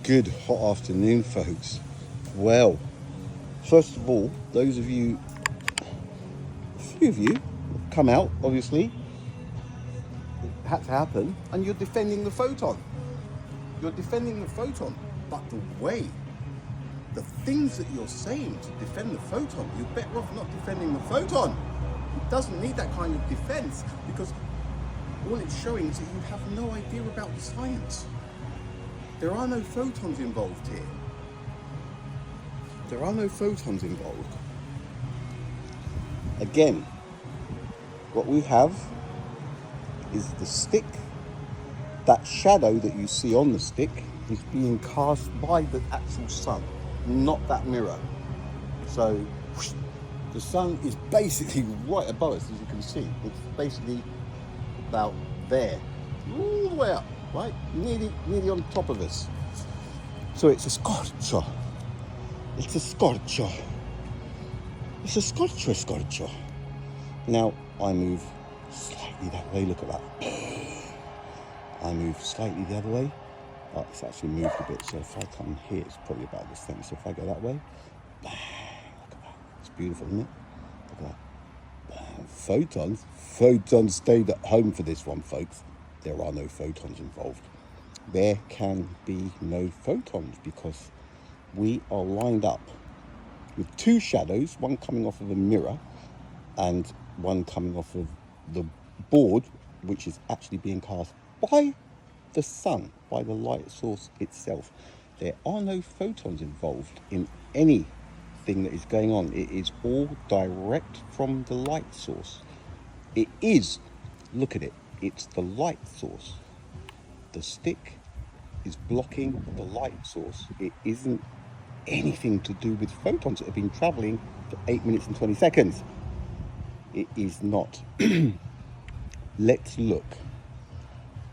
Good hot afternoon, folks. Well, first of all, those of you, a few of you, come out, obviously. It had to happen, and you're defending the photon. You're defending the photon, but the things that you're saying to defend the photon, you're better off not defending the photon. It doesn't need that kind of defense, because all it's showing is that you have no idea about the science. There are no photons involved here. There are no photons involved. Again, what we have is the stick. That shadow that you see on the stick is being cast by the actual sun, not that mirror. So the sun is basically right above us, as you can see. It's basically about there, all the way up, right? Nearly on top of us. So it's a scorcher. It's a scorcher. It's a scorcher. Now I move slightly that way. Look at that. I move slightly the other way. Oh, it's actually moved a bit. So if I come here, it's probably about this thing. So if I go that way, bang, look at that. It's beautiful, isn't it? Look at that. Bang. Photons stayed at home for this one, folks. There are no photons involved. There can be no photons because we are lined up with two shadows, one coming off of a mirror and one coming off of the board, which is actually being cast by the sun, by the light source itself. There are no photons involved in anything that is going on. It is all direct from the light source. It is, look at it, it's the light source. The stick is blocking the light source. It isn't anything to do with photons that have been traveling for 8 minutes and 20 seconds. It is not. Let's look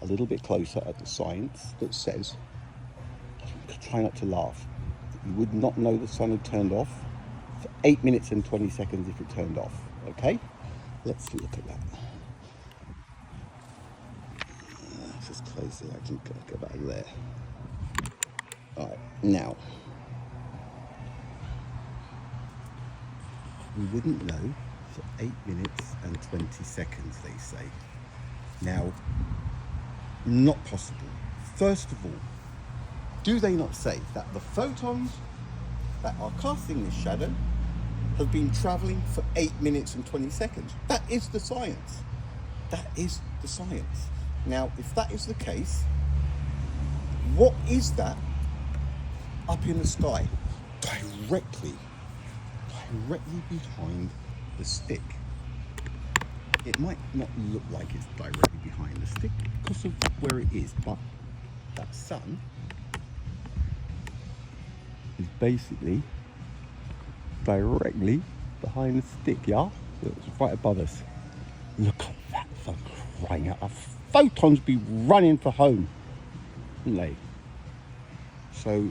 a little bit closer at the science that says, try not to laugh, you would not know the sun had turned off for 8 minutes and 20 seconds if it turned off. Okay, let's look at that. That's as close as I can go back there. All right, now we wouldn't know for 8 minutes and 20 seconds, they say. Now, not possible. First of all, do they not say that the photons that are casting this shadow have been traveling for 8 minutes and 20 seconds? That is the science. That is the science. Now, if that is the case, what is that up in the sky directly behind the stick? It might not look like it's directly behind the stick because of where it is, but that sun is basically directly behind the stick, yeah? It's right above us. Look at that, for crying out. The photons be running for home, wouldn't they? So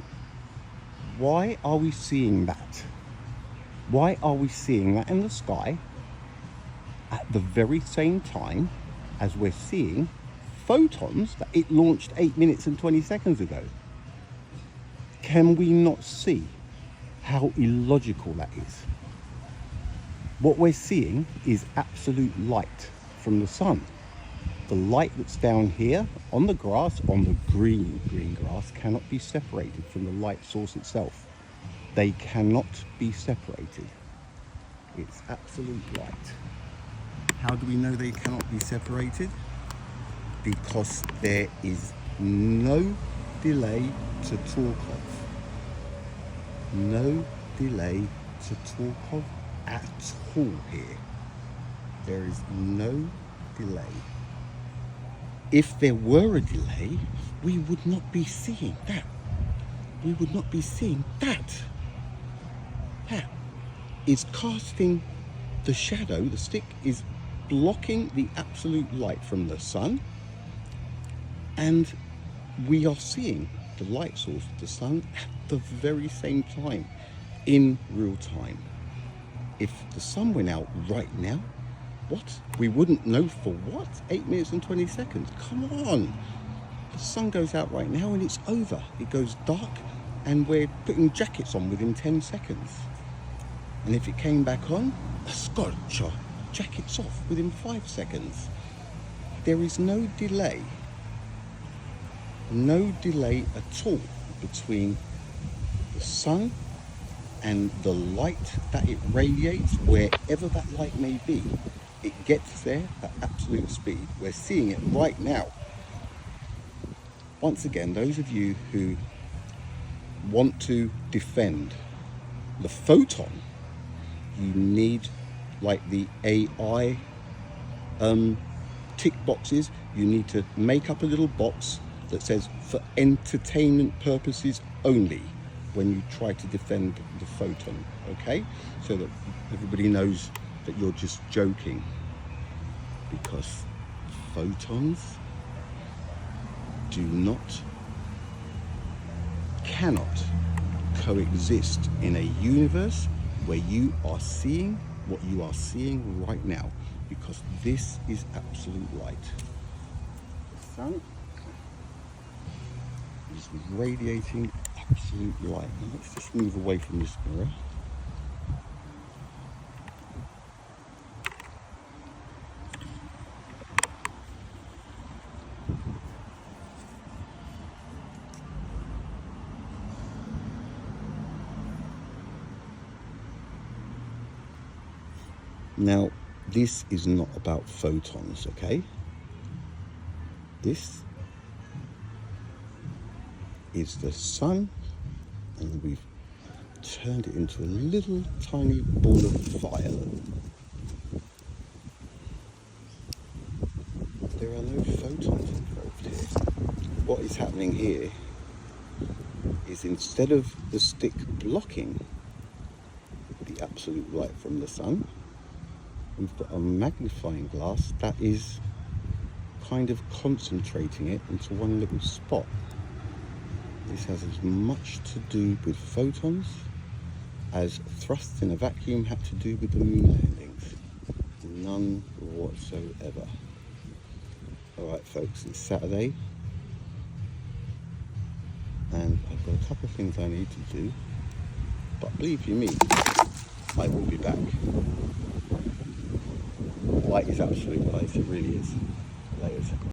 why are we seeing that? Why are we seeing that in the sky at the very same time as we're seeing photons that it launched 8 minutes and 20 seconds ago? Can we not see how illogical that is? What we're seeing is absolute light from the sun. The light that's down here on the grass, on the green grass, cannot be separated from the light source itself. They cannot be separated. It's absolute light. How do we know they cannot be separated? Because there is no delay to talk of. No delay to talk of at all here. There is no delay. If there were a delay, we would not be seeing that. We would not be seeing that. That is casting the shadow. The stick is blocking the absolute light from the sun, and we are seeing the light source, the sun, at the very same time, in real time. If the sun went out right now, what? We wouldn't know for what? 8 minutes and 20 seconds. Come on. The The sun goes out right now and it's over. It goes dark and we're putting jackets on within 10 seconds. And if it came back on, scotch our jackets off within 5 seconds. There is no delay at all between the sun and the light that it radiates, wherever that light may be. It gets there at absolute speed. We're seeing it right now. Once again, those of you who want to defend the photon, you need, like the AI tick boxes, you need to make up a little box that says for entertainment purposes only when you try to defend the photon, okay? So that everybody knows that you're just joking, because photons cannot coexist in a universe where you are seeing what you are seeing right now, because this is absolute light. The sun is radiating absolute light. Now let's just move away from this mirror. Now, this is not about photons, okay? This is the sun, and we've turned it into a little tiny ball of fire. There are no photons involved here. What is happening here is, instead of the stick blocking the absolute light from the sun, we've got a magnifying glass that is kind of concentrating it into one little spot. This has as much to do with photons as thrust in a vacuum had to do with the moon landings. None whatsoever. Alright folks, it's Saturday and I've got a couple of things I need to do, but believe you me, I will be back. Light is absolute light, it really is. Layers.